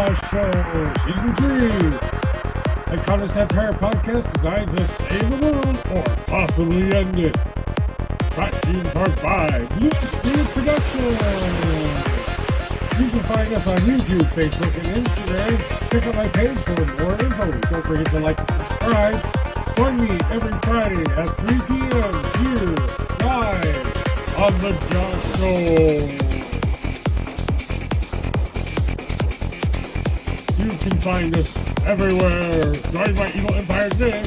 Josh Show, Season 3. A common satire podcast designed to save the world or possibly end it. Brought to you in part by Blue Spirit Productions. You can find us on YouTube, Facebook, and Instagram. Check out my page for more info. Don't forget to like and subscribe. Join me every Friday at 3 p.m. here, live on The Josh Show. You can find us everywhere. Join my evil empire today.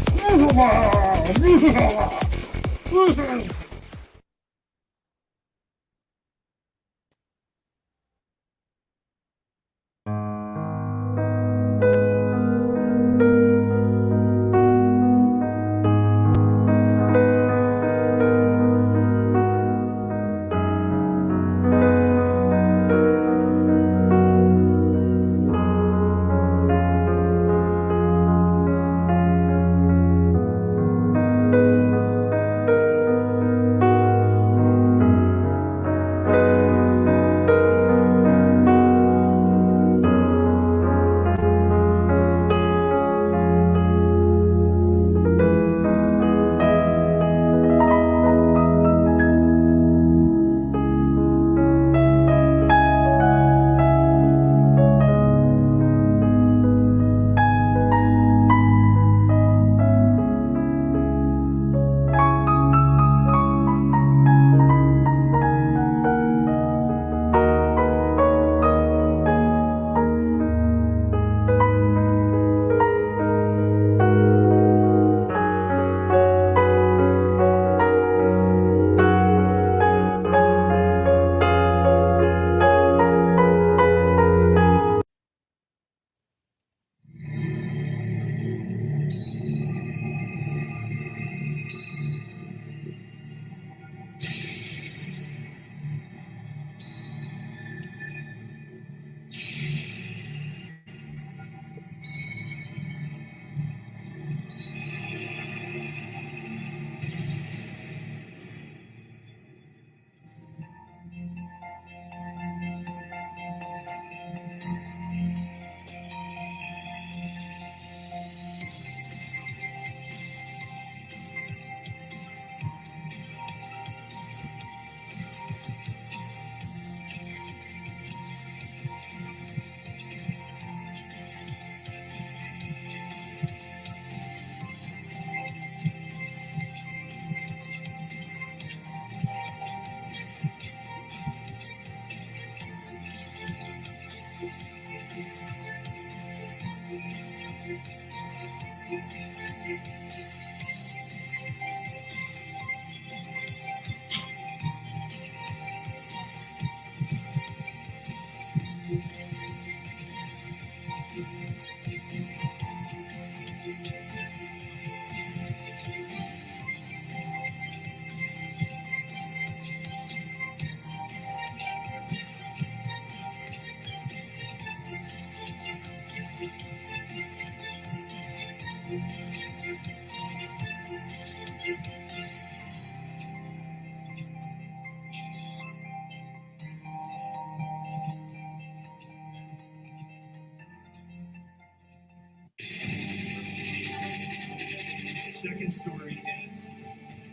The second story is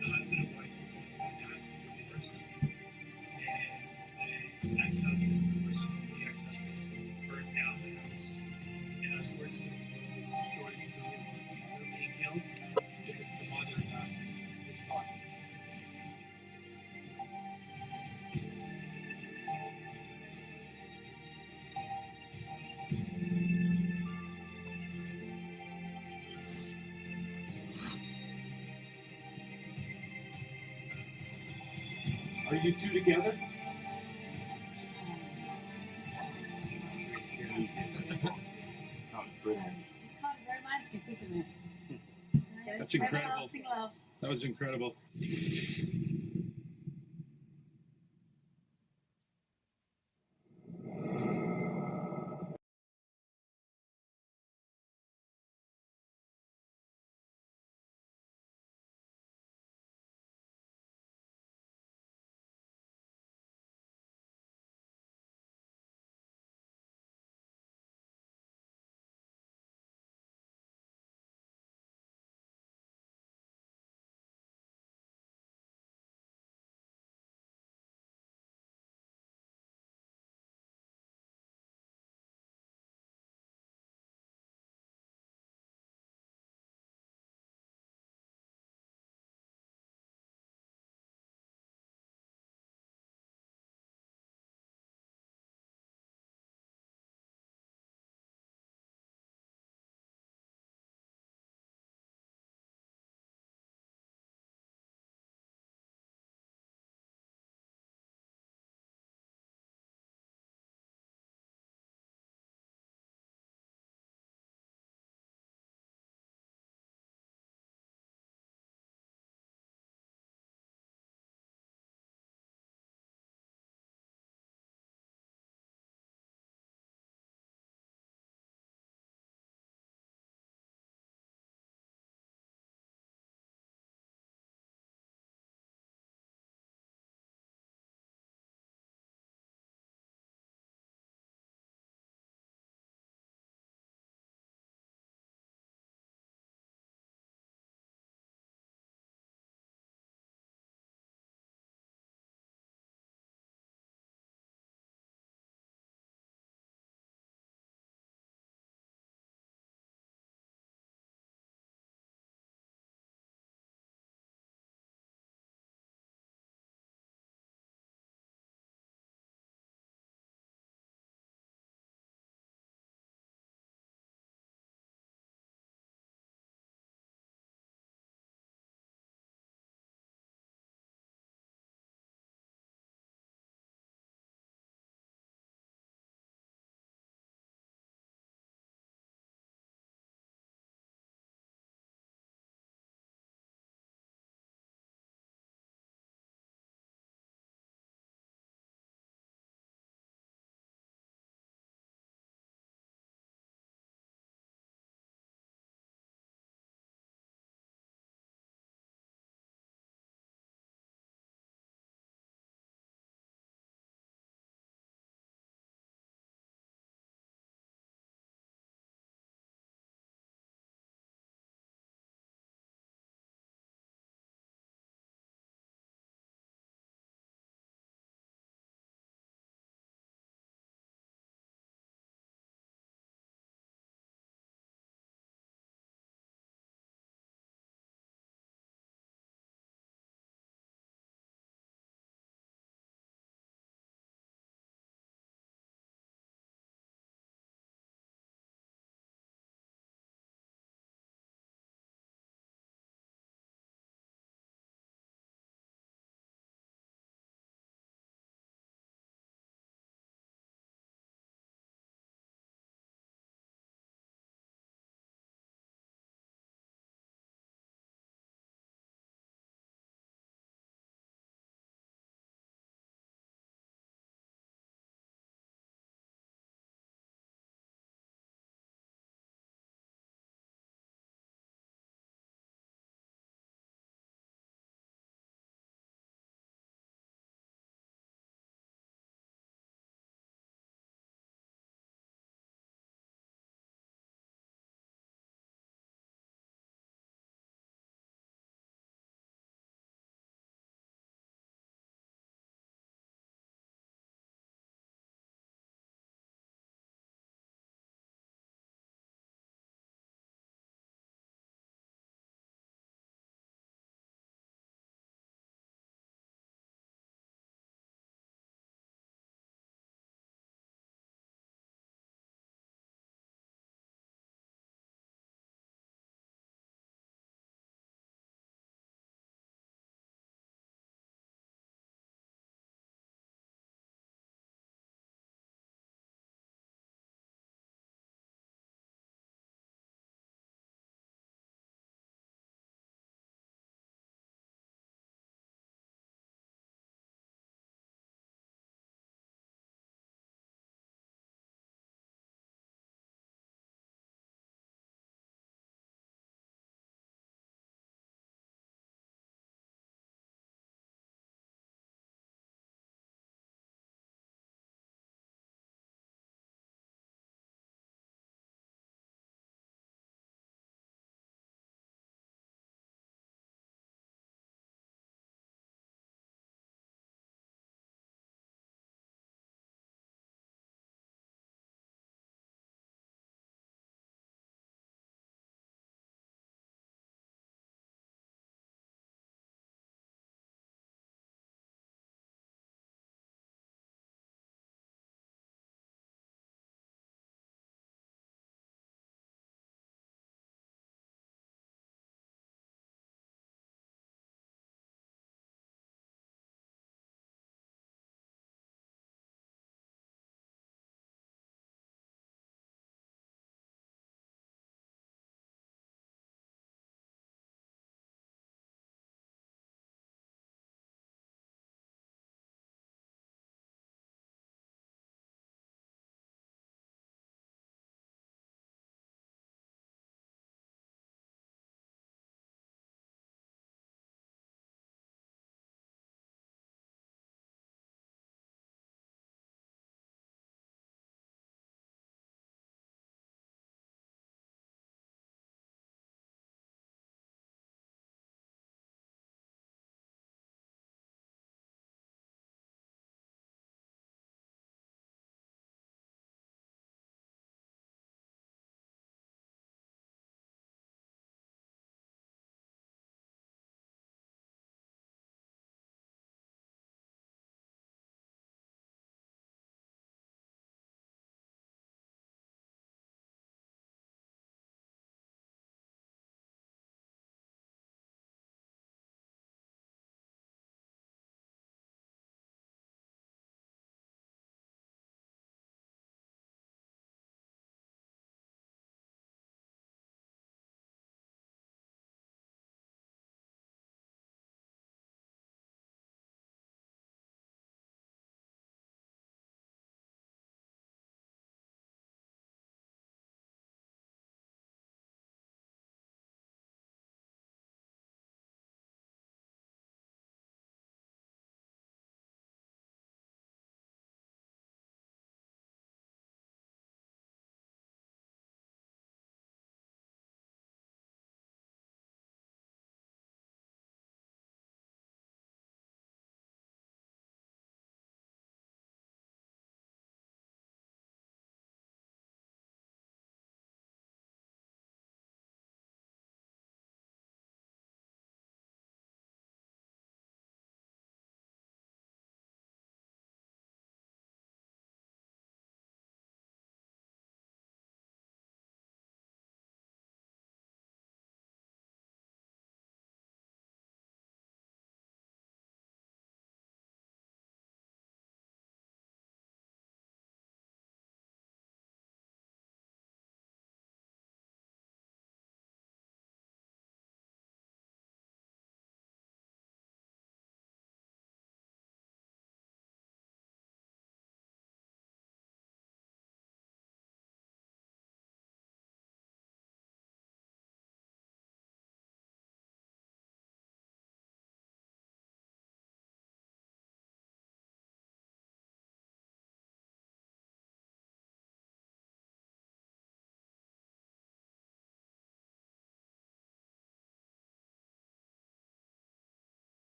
the husband and wife who passed divorce, and the ex-husband, the ex-husband burned down the house, and unfortunately, the story is really being killed because it's the mother that is talking. Are you two together? Oh, great. It's kind of romantic, isn't it? That's incredible. Everlasting love. That was incredible.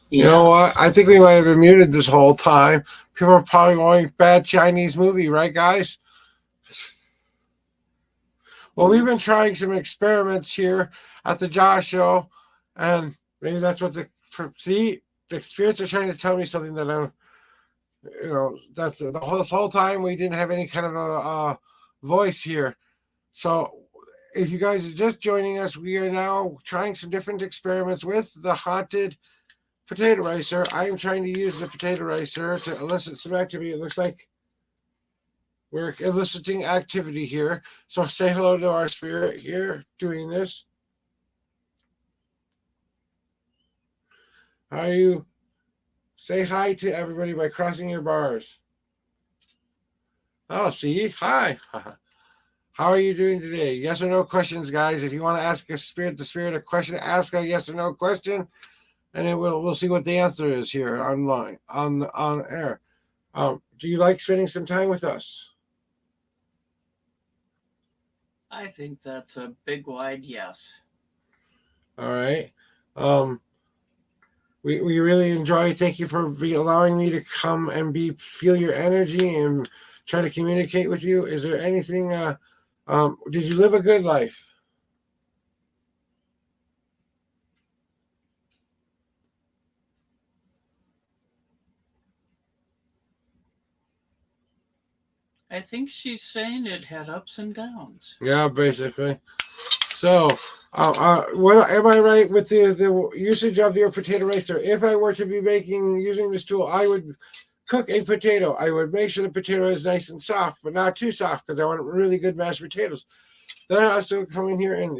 You know Yeah. what? I think we might have been muted this whole time. People are probably going, bad Chinese movie, right, guys? Well, we've been trying some experiments here at the Josh Show, and maybe that's what the spirits are trying to tell me something that I'm, that's this whole time we didn't have any kind of a voice here. So if you guys are just joining us, we are now trying some different experiments with the haunted potato ricer. I am trying to use the potato ricer to elicit some activity. It looks like we're eliciting activity here. So say hello to our spirit here doing this. How are you? Say hi to everybody by crossing your bars. Oh, see? Hi. How are you doing today? Yes or no questions, guys. If you want to ask the spirit a question, ask a yes or no question, and then we'll see what the answer is here online on air. Do you like spending some time with us? I think that's a big wide yes. All right. We really enjoy. Thank you for allowing me to come and feel your energy and try to communicate with you. Is there anything? Did you live a good life? I think she's saying it had ups and downs. Yeah, basically. So, what am I right with the usage of your potato ricer? If I were to be using this tool, I would cook a potato. I would make sure the potato is nice and soft, but not too soft because I want really good mashed potatoes. Then I also come in here and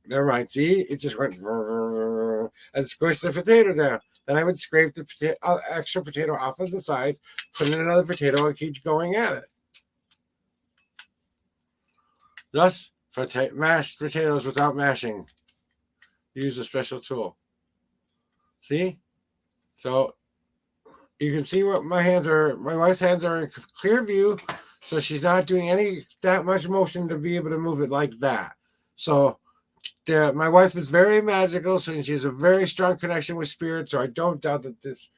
never mind. See, it just went and squish the potato down. Then I would scrape the extra potato off of the sides, put in another potato, and keep going at it. Thus, mashed potatoes without mashing. Use a special tool. See? So you can see what my wife's hands are in clear view, so she's not doing that much motion to be able to move it like that. So my wife is very magical, so she has a very strong connection with spirit, so I don't doubt that this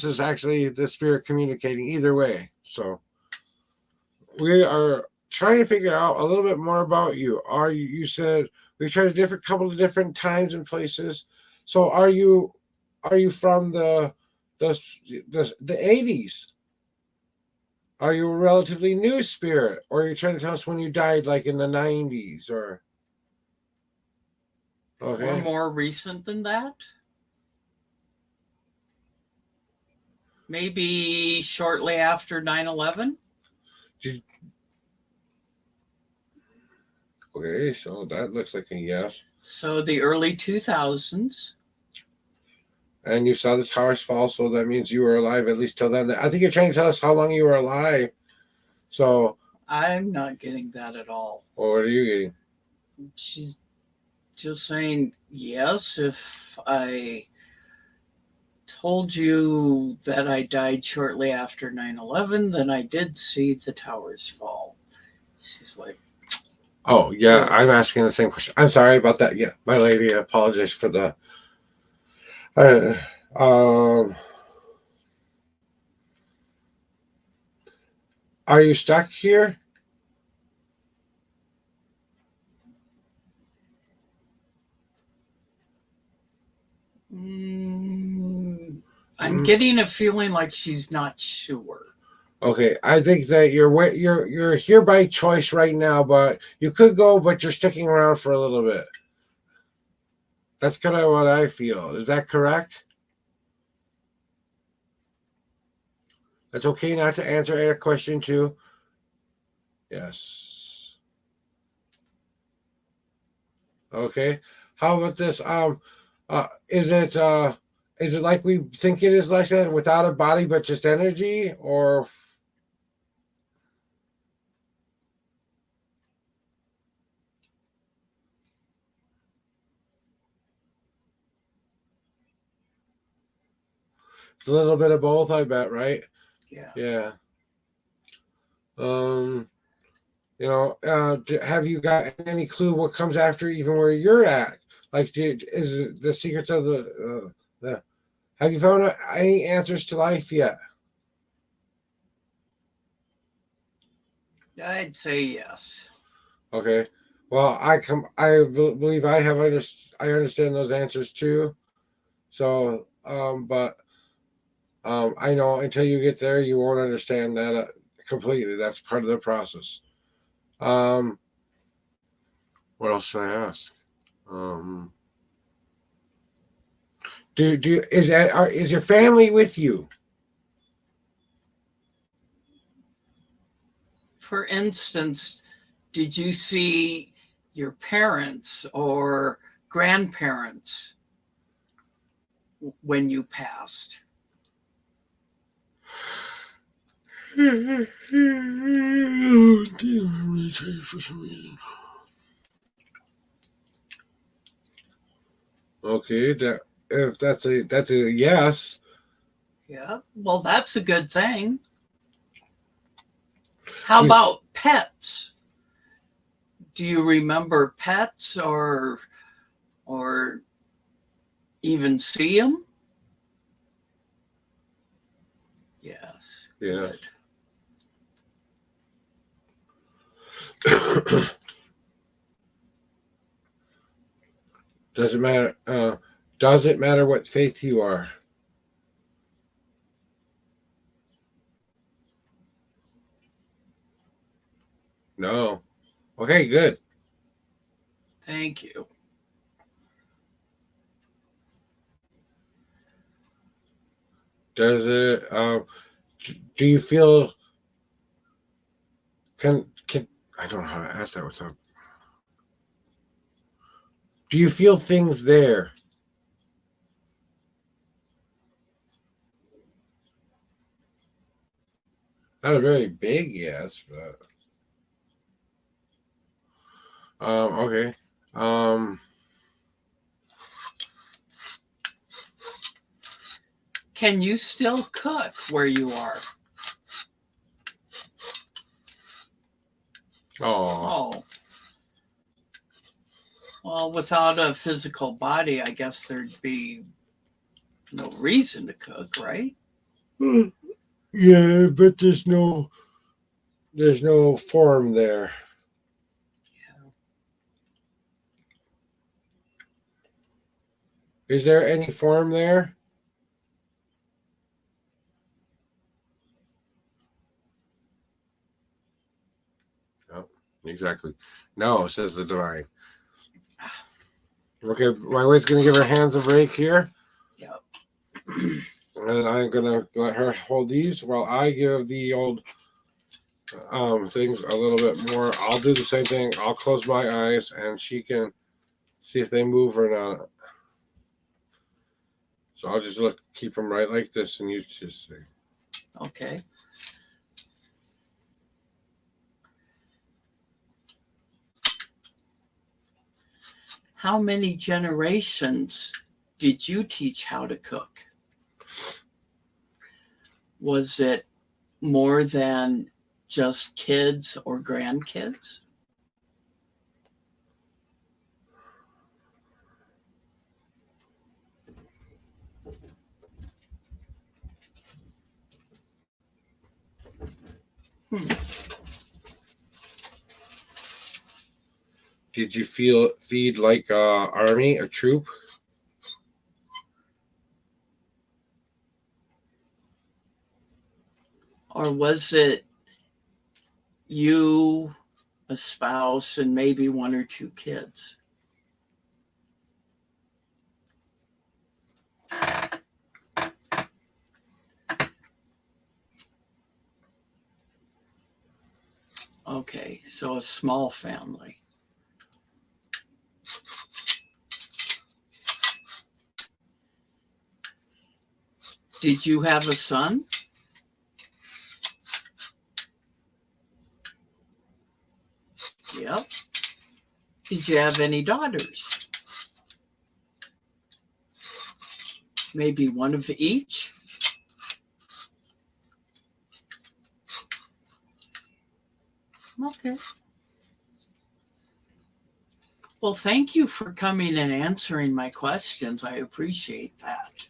is actually the spirit communicating either way. So we are trying to figure out a little bit more about you. You said we tried a couple of different times and places. So are you from the 80s? Are you a relatively new spirit, or are you trying to tell us when you died, like in the 90s, or okay, or more recent than that? Maybe shortly after 9/11. Okay, so that looks like a yes. So the early 2000s. And you saw the towers fall, so that means you were alive at least till then. I think you're trying to tell us how long you were alive. So I'm not getting that at all. Well, what are you getting? She's just saying, yes, if I told you that I died shortly after 9/11, then I did see the towers fall. She's like, oh, yeah, I'm asking the same question. I'm sorry about that. Yeah, my lady, I apologize for that. Are you stuck here? I'm getting a feeling like she's not sure. Okay, I think that you're here by choice right now, but you could go, but you're sticking around for a little bit. That's kind of what I feel. Is that correct? That's okay not to answer a question too. Yes. Okay. How about this? Is it like we think it is, like that, without a body but just energy, or? It's a little bit of both, I bet, right? Yeah. Yeah. Have you got any clue what comes after, even where you're at? Like, is it the secrets of the Have you found any answers to life yet? I'd say yes. Okay. Well, believe I understand those answers too. So, but I know until you get there, you won't understand that completely. That's part of the process. What else should I ask? Is your family with you? For instance, did you see your parents or grandparents when you passed? Okay, if that's a yes. Yeah, well, that's a good thing. How about pets? Do you remember pets or even see them? Yes. Yeah. Good. Does it matter what faith you are? No. Okay, good. Thank you. Does it do you feel can I don't know how to ask that without do you feel things there? Not a very big yes, but okay. Can you still cook where you are? Oh. Well, without a physical body, I guess there'd be no reason to cook, right? Yeah, but there's no form there. Yeah. Is there any form there? No, exactly. No, says the divine. Okay, my wife's gonna give her hands a break here. Yep. And I'm gonna let her hold these while I give the old things a little bit more. I'll do the same thing. I'll close my eyes and she can see if they move or not. So I'll just keep them right like this, and you just say. Okay. How many generations did you teach how to cook? Was it more than just kids or grandkids? Did you feed like army, a troop? Or was it you, a spouse, and maybe one or two kids? Okay, so a small family. Did you have a son? Yep. Did you have any daughters? Maybe one of each? Okay. Well, thank you for coming and answering my questions. I appreciate that.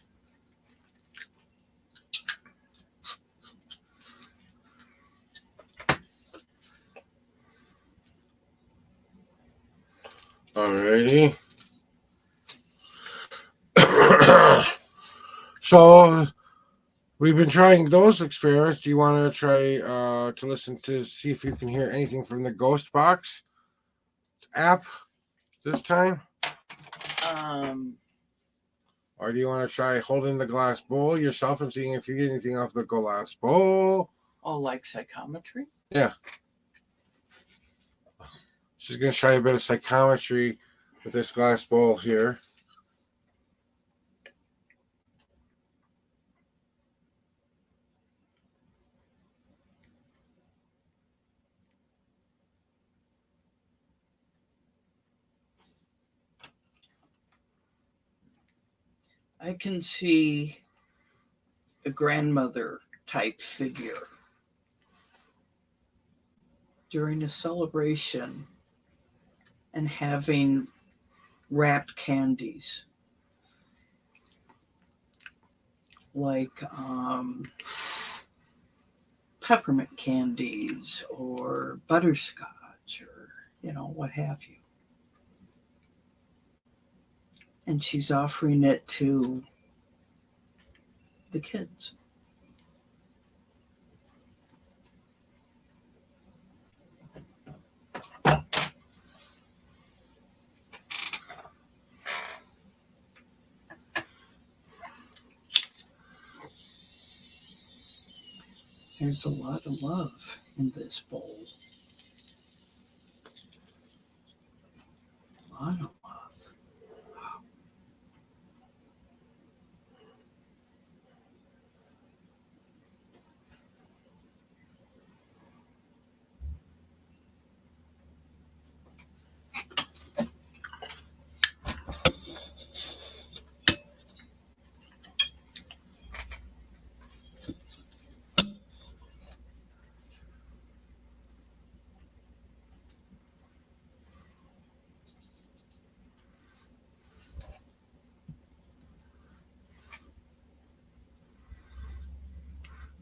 Alrighty. So we've been trying those experiments. Do you want to try to listen to see if you can hear anything from the Ghost Box app this time? Or do you want to try holding the glass bowl yourself and seeing if you get anything off the glass bowl? Oh, like psychometry? Yeah. She's going to try a bit of psychometry with this glass bowl here. I can see a grandmother type figure during a celebration and having wrapped candies like peppermint candies or butterscotch or, what have you. And she's offering it to the kids. There's a lot of love in this bowl. A lot of love.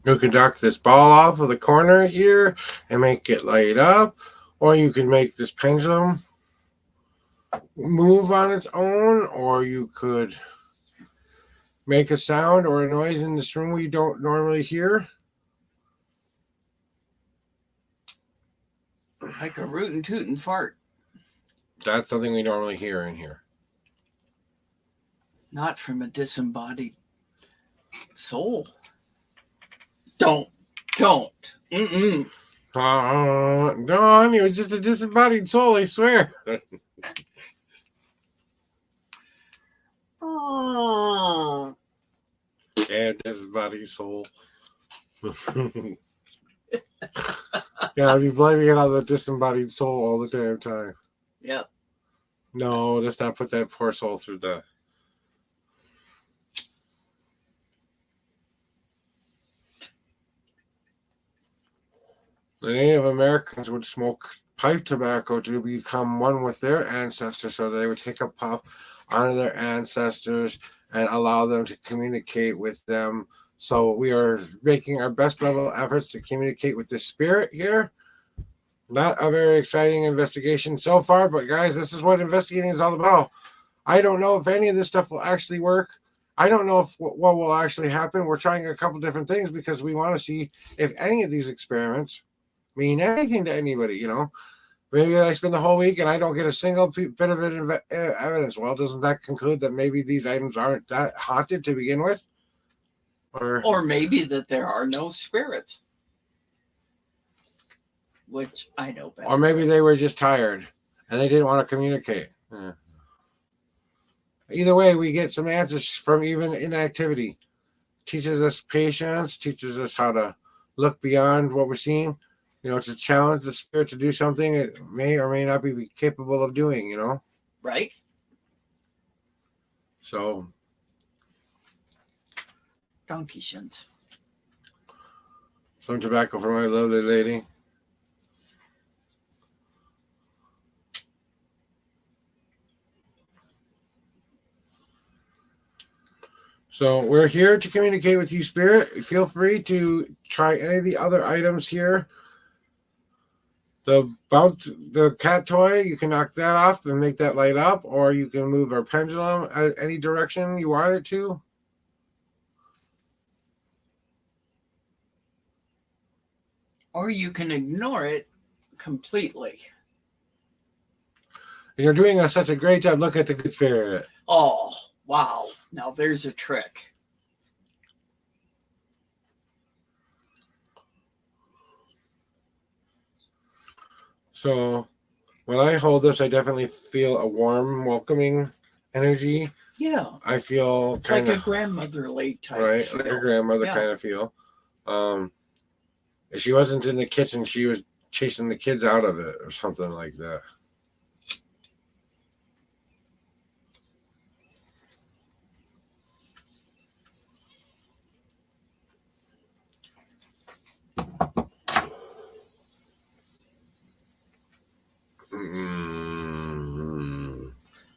You could knock this ball off of the corner here and make it light up, or you could make this pendulum move on its own, or you could make a sound or a noise in this room we don't normally hear. Like a rootin' tootin' fart. That's something we normally hear in here. Not from a disembodied soul. Don't. Mm-mm. Don, he was just a disembodied soul, I swear. Oh. Yeah, disembodied soul. Yeah, I'd be blaming it on the disembodied soul all the damn time. Yep. No, let's not put that poor soul through that. The Native Americans would smoke pipe tobacco to become one with their ancestors, so they would take a puff, honor their ancestors, and allow them to communicate with them. So we are making our best level efforts to communicate with the spirit here. Not a very exciting investigation so far, but guys, this is what investigating is all about. I don't know if any of this stuff will actually work. I don't know if what will actually happen. We're trying a couple different things because we want to see if any of these experiments mean anything to anybody, Maybe I spend the whole week and I don't get a single bit of evidence. Well, doesn't that conclude that maybe these items aren't that haunted to begin with? Or maybe that there are no spirits. Which I know better. Or maybe they were just tired and they didn't want to communicate. Yeah. Either way, we get some answers from even inactivity. Teaches us patience, teaches us how to look beyond what we're seeing. To challenge the spirit to do something it may or may not be capable of doing, Right. So. Donkey shins. Some tobacco for my lovely lady. So we're here to communicate with you, Spirit. Feel free to try any of the other items here. The cat toy, you can knock that off and make that light up, or you can move our pendulum any direction you want it to. Or you can ignore it completely. And you're doing such a great job. Look at the good spirit. Oh, wow. Now there's a trick. So when I hold this, I definitely feel a warm, welcoming energy. Yeah. I feel kind of like a grandmotherly type right, feel. like a grandmother kind of feel. If she wasn't in the kitchen, she was chasing the kids out of it or something like that.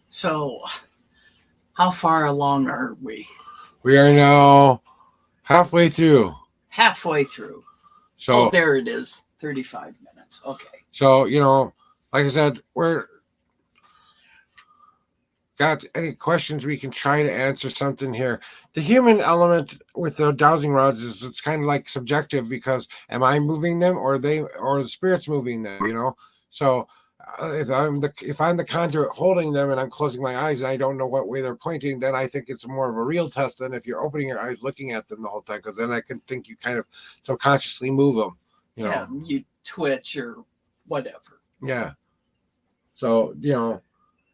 So, how far along are we? We are now halfway through. Halfway through. So there it is. 35 minutes. Okay. So, like I said, we're got any questions we can try to answer something here. The human element with the dowsing rods is it's kind of like subjective because am I moving them or the spirit's moving them, So if I'm the conduit holding them and I'm closing my eyes and I don't know what way they're pointing, then I think it's more of a real test than if you're opening your eyes looking at them the whole time, because then I can think you kind of subconsciously move them. Yeah, you twitch or whatever. Yeah. So,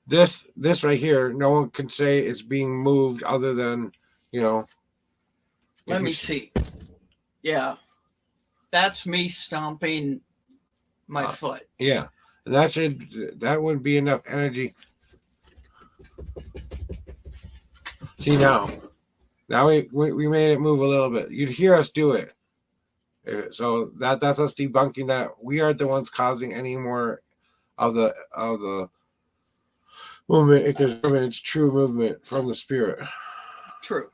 this right here, no one can say it's being moved other than, Let me see. Yeah. That's me stomping my foot. Yeah. And that would be enough energy. See now we made it move a little bit. You'd hear us do it. So that's us debunking that we aren't the ones causing any more of the movement. If there's movement, it's true movement from the spirit. True.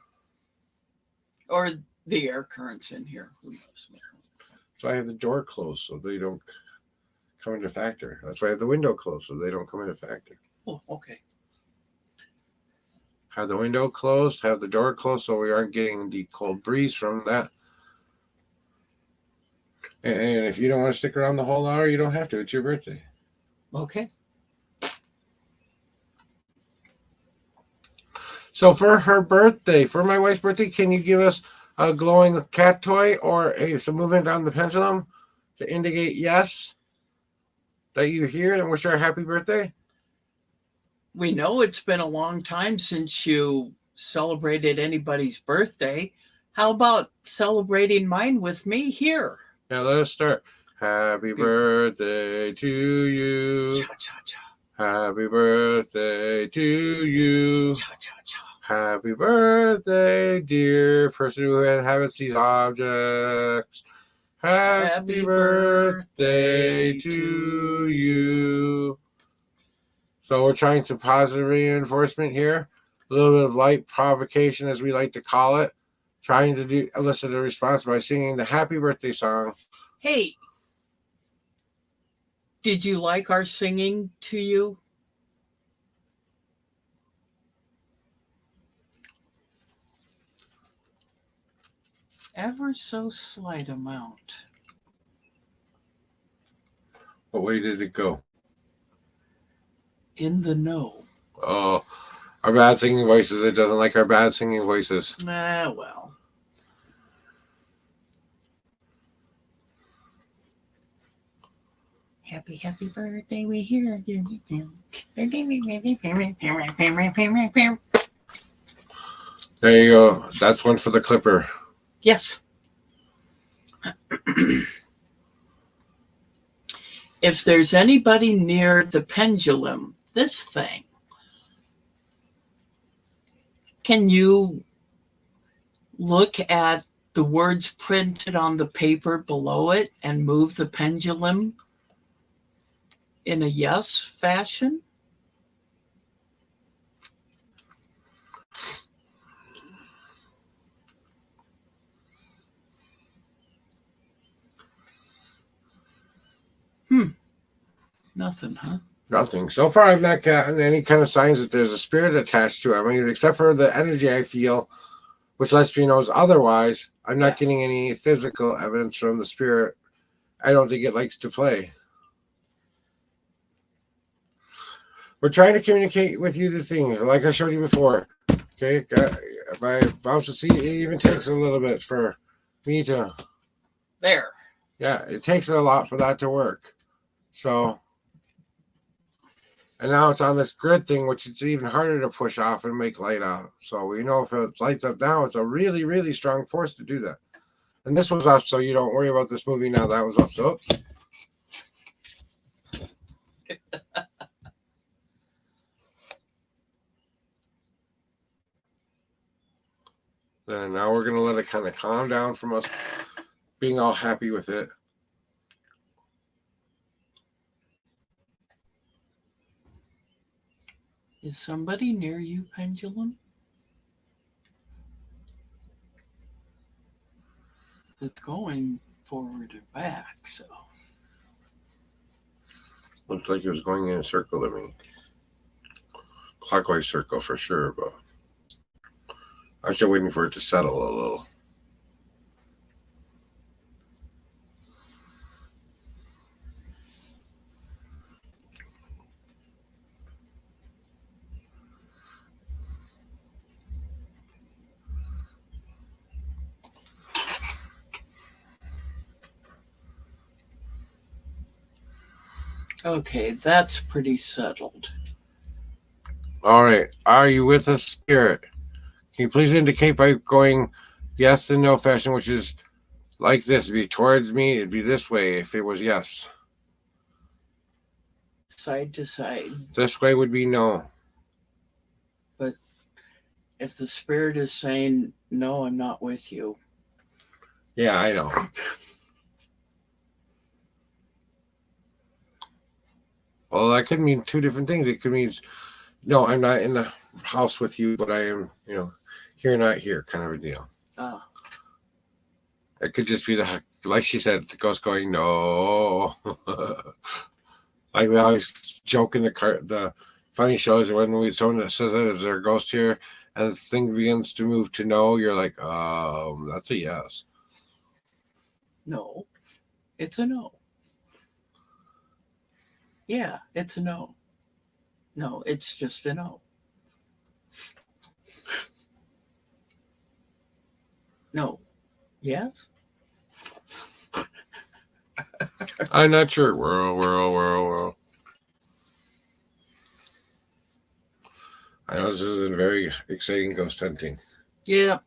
Or the air currents in here. Who knows? So I have the door closed so they don't come into factor. That's why I have the window closed so they don't come into factor. Oh, okay. Have the window closed, have the door closed so we aren't getting the cold breeze from that. And if you don't want to stick around the whole hour, you don't have to. It's your birthday. Okay. So for her birthday, for my wife's birthday, can you give us a glowing cat toy or some movement on the pendulum to indicate yes that you're here and wish her a happy birthday? We know it's been a long time since you celebrated anybody's birthday. How about celebrating mine with me here? Yeah, let us start. Happy birthday to you. Cha-cha-cha. Happy birthday to you. Cha-cha-cha. Happy birthday, dear person who inhabits these objects. Happy birthday to you. So we're trying some positive reinforcement here. A little bit of light provocation, as we like to call it. Trying to elicit a response by singing the happy birthday song. Hey, did you like our singing to you? Ever so slight amount. What way did it go? In the know. Oh, our bad singing voices. It doesn't like our bad singing voices. Ah, well. Happy birthday, we hear you. There you go. That's one for the clipper. Yes. If there's anybody near the pendulum, this thing, can you look at the words printed on the paper below it and move the pendulum in a yes fashion? Nothing, huh? Nothing. So far, I've not gotten any kind of signs that there's a spirit attached to it. I mean, except for the energy I feel, which lets me know otherwise. I'm not getting any physical evidence from the spirit. I don't think it likes to play. We're trying to communicate with you the things, like I showed you before. Okay, if I bounce to see, it even takes a little bit for me to. There. Yeah, it takes a lot for that to work. So, and now it's on this grid thing, which it's even harder to push off and make light out. So we know if it lights up now, it's a really, really strong force to do that. And this was us, so you don't worry about this movie now. That was us. Oops. And now we're going to let it kind of calm down from us being all happy with it. Is somebody near you, Pendulum? It's going forward and back, so. Looks like it was going in a circle to me. Clockwise circle for sure, but I'm still waiting for it to settle a little. Okay, that's pretty settled. All right. Are you with us, Spirit? Can you please indicate by going yes and no fashion, which is like this? It'd be towards me. It'd be this way if it was yes. Side to side. This way would be no. But if the spirit is saying, no, I'm not with you. Yeah, I know. Well, that could mean two different things. It could mean, no, I'm not in the house with you, but I am, here, not here kind of a deal. Oh. It could just be like she said, the ghost going, no. Like we always joke in the funny shows when someone that says it, is there a ghost here? And the thing begins to move to no, you're like, that's a yes. No, it's a no. Yeah, it's a no. No, it's just a no. No. Yes? I'm not sure. Whirl. I know this is a very exciting ghost hunting. Yeah.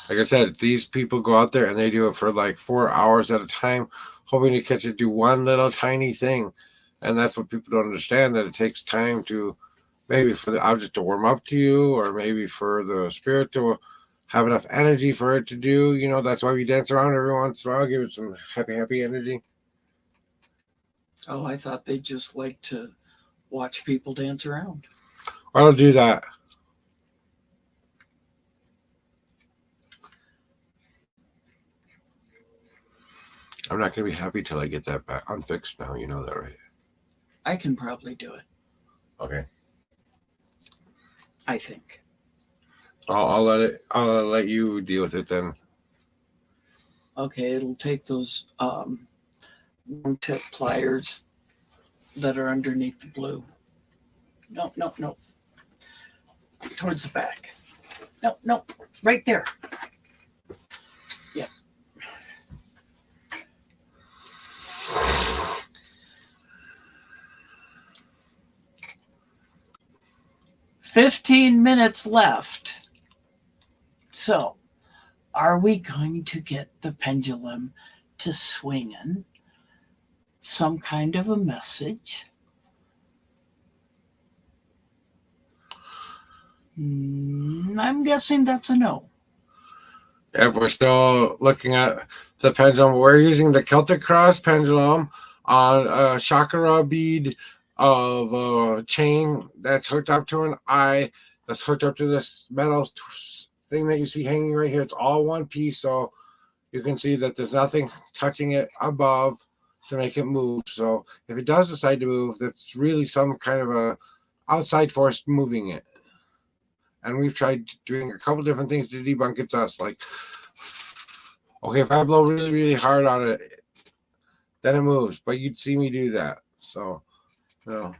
Like I said, these people go out there and they do it for like 4 hours at a time, hoping to catch it, do one little tiny thing. And that's what people don't understand, that it takes time to maybe for the object to warm up to you, or maybe for the spirit to have enough energy for it to do. That's why we dance around every once in a while, give it some happy energy. Oh, I thought they just like to watch people dance around. I'll do that. I'm not going to be happy till I get that back unfixed now. You know that, right? I can probably do it. Okay. I think. I'll let you deal with it then. Okay, it'll take those long tip pliers that are underneath the blue. No. Towards the back. No. Right there. Yeah. "15 minutes left. So, are we going to get the pendulum to swinging some kind of a message? I'm guessing that's a no. Yeah, we're still looking at the pendulum. We're using the Celtic cross pendulum on a chakra bead of a chain that's hooked up to an eye, that's hooked up to this metal thing that you see hanging right here. It's all one piece, so you can see that there's nothing touching it above. to make it move. So if it does decide to move, that's really some kind of a outside force moving it. And we've tried doing a couple different things to debunk it's us. Like, okay, if I blow really, really hard on it, then it moves. But you'd see me do that. So, no.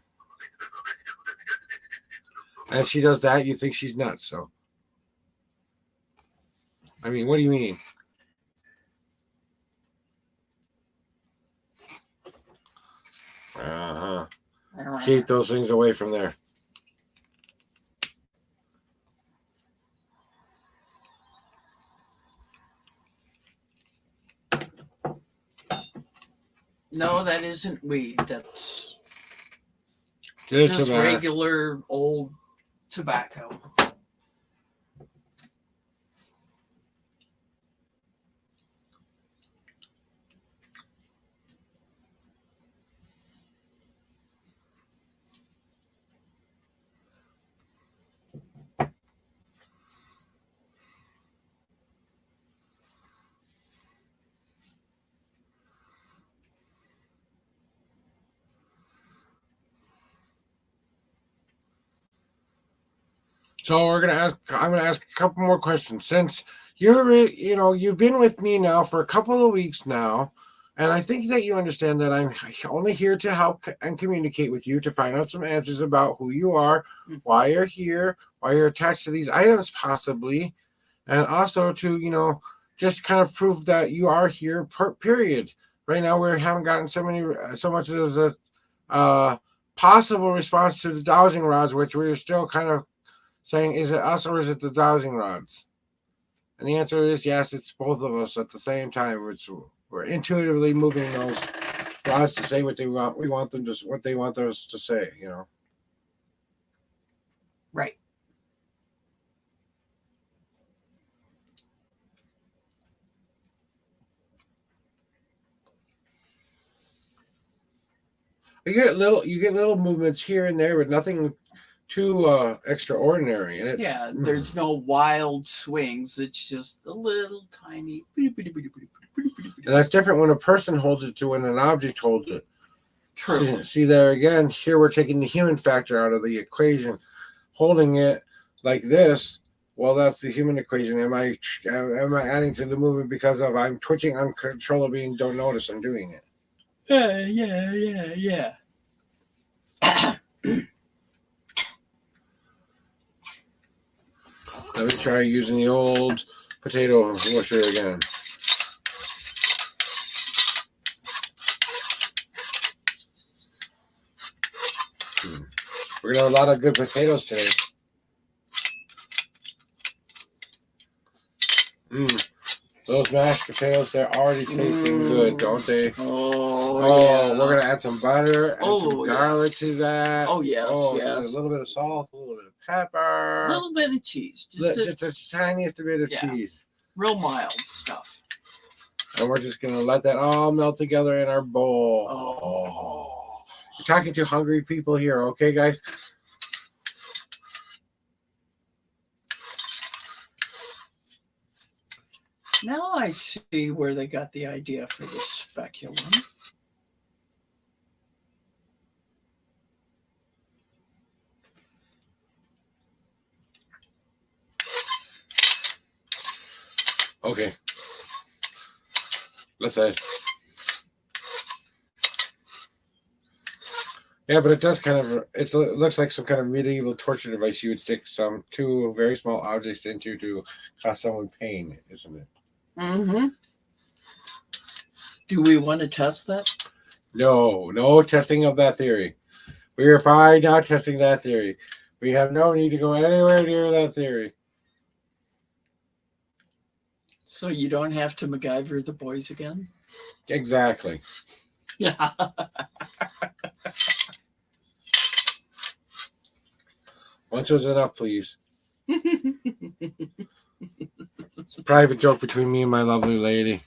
And if she does that, you think she's nuts. So, I mean, what do you mean? Keep those things away from there. No, that isn't weed. That's Just just about. regular old tobacco. So I'm gonna ask a couple more questions. Since you've been with me now for a couple of weeks now, and I think that you understand that I'm only here to help and communicate with you to find out some answers about who you are, why you're here, why you're attached to these items possibly, and also to just kind of prove that you are here. Period. Right now we haven't gotten so much as a possible response to the dowsing rods, which we're still kind of saying, is it us or is it the dowsing rods? And the answer is yes, it's both of us at the same time. We're intuitively moving those rods to say what they want. We want them to what they want us to say, Right. You get little movements here and there, but nothing too extraordinary. And there's no wild swings. It's just a little tiny. And that's different when a person holds it to when an object holds it. True. See there again, here we're taking the human factor out of the equation. Holding it like this, well, that's the human equation. Am I adding to the movement because of I'm twitching uncontrollably and don't notice I'm doing it? Yeah. Let me try using the old potato musher again. We're gonna have a lot of good potatoes today. Those mashed potatoes, they're already tasting good, don't they? Oh, we're gonna add some butter and some garlic to that. Oh yes, yes. A little bit of salt, a little bit of pepper, a little bit of cheese, just the tiniest bit of cheese. Real mild stuff. And we're just gonna let that all melt together in our bowl. We're talking to hungry people here, okay, guys? Now I see where they got the idea for the speculum. Okay. Let's say. Yeah, but it does it looks like some kind of medieval torture device you would stick two very small objects into to cause someone pain, isn't it? Mm-hmm. Do we want to test that? No testing of that theory. We are fine not testing that theory. We have no need to go anywhere near that theory. So you don't have to MacGyver the boys again? Exactly. Yeah. Once was enough, please. It's a private joke between me and my lovely lady.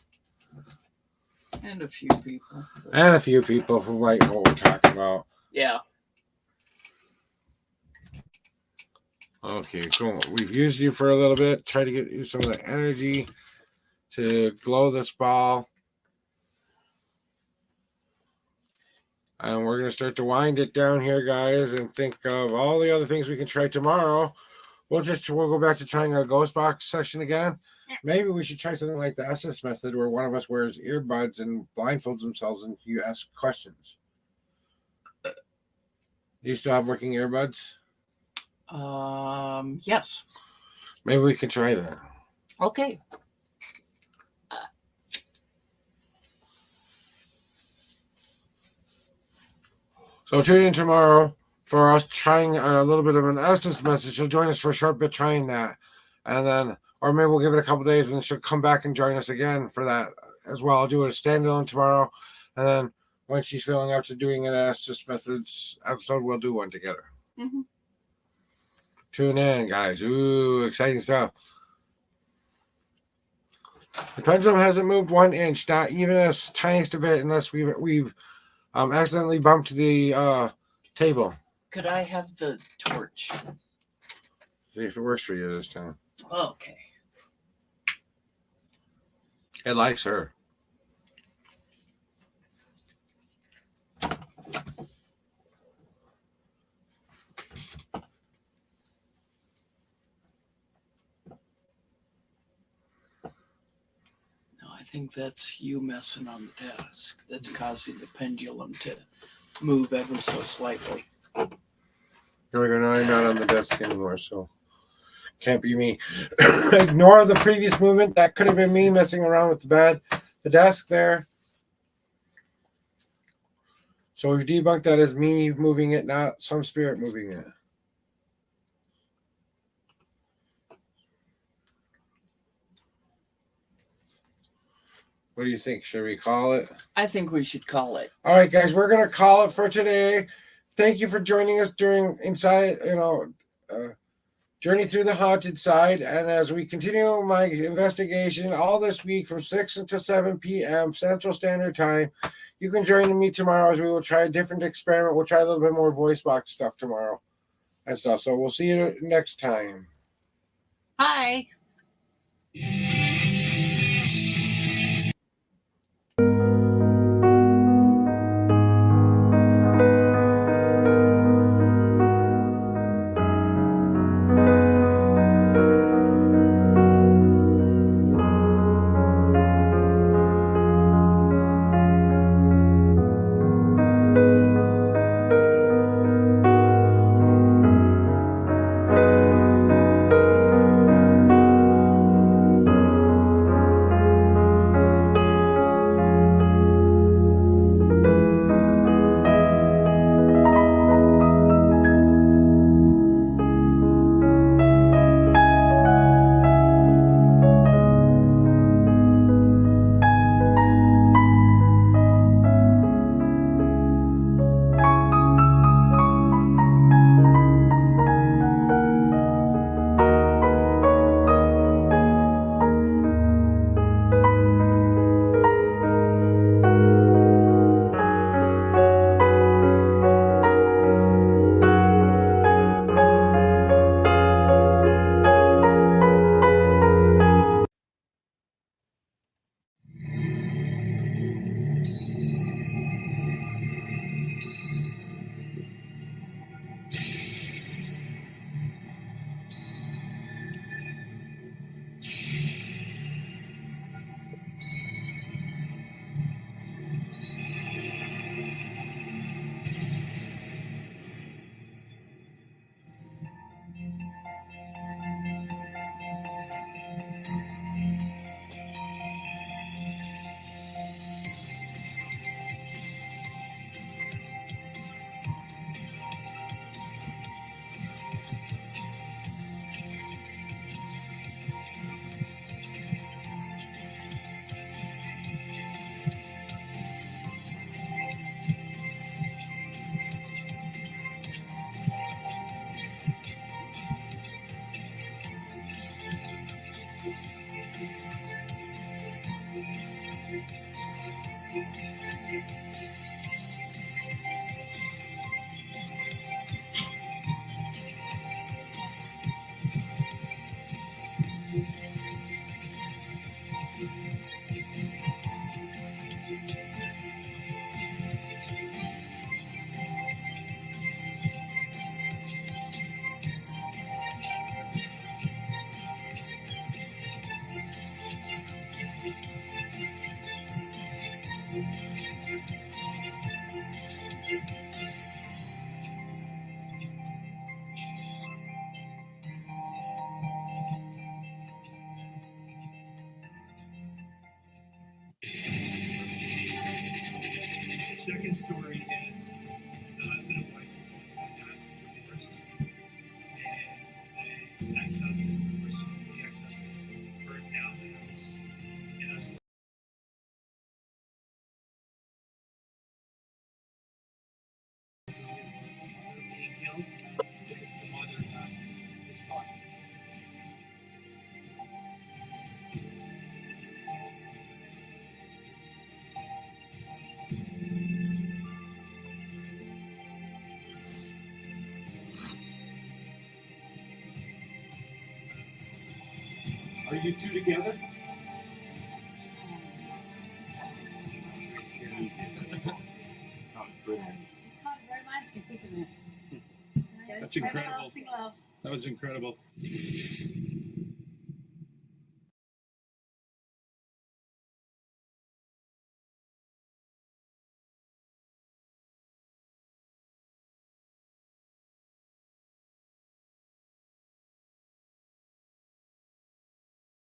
And a few people. And a few people who might know what we're talking about. Yeah. Okay, cool. We've used you for a little bit. Try to get you some of the energy to glow this ball. And we're going to start to wind it down here, guys, and think of all the other things we can try tomorrow. We'll go back to trying a ghost box session again. Maybe we should try something like the SS method where one of us wears earbuds and blindfolds themselves and you ask questions. Do you still have working earbuds? Yes. Maybe we can try that. Okay. So tune in tomorrow for us trying a little bit of an Estes message. She'll join us for a short bit trying that. And then, or maybe we'll give it a couple days and she'll come back and join us again for that as well. I'll do it a standalone tomorrow. And then when she's feeling up to doing an Estes message episode, we'll do one together. Mm-hmm. Tune in, guys. Ooh, exciting stuff. The pendulum hasn't moved 1 inch, not even a tiniest bit, unless we've accidentally bumped the table. Could I have the torch? See if it works for you this time. Okay. It likes her. I think that's you messing on the desk. That's causing the pendulum to move ever so slightly. Here we go. Now I'm not on the desk anymore, so can't be me. Ignore the previous movement. That could have been me messing around with the desk there. So we've debunked that as me moving it, not some spirit moving it. What do you think? Should we call it? I think we should call it. All right, guys, we're gonna call it for today. Thank you for joining us during Journey Through the Haunted Side. And as we continue my investigation all this week from 6 to 7 p.m. Central Standard Time, you can join me tomorrow as we will try a different experiment. We'll try a little bit more voice box stuff tomorrow and stuff. So we'll see you next time. Bye. second story is the husband and wife were asked to divorce, and the ex-husband, or the ex-husband, burned down the house. And being killed if it's the mother that is talking. Are you two together? Oh, good. It's kind of romantic, isn't it? That's Very incredible. lasting love. That was incredible.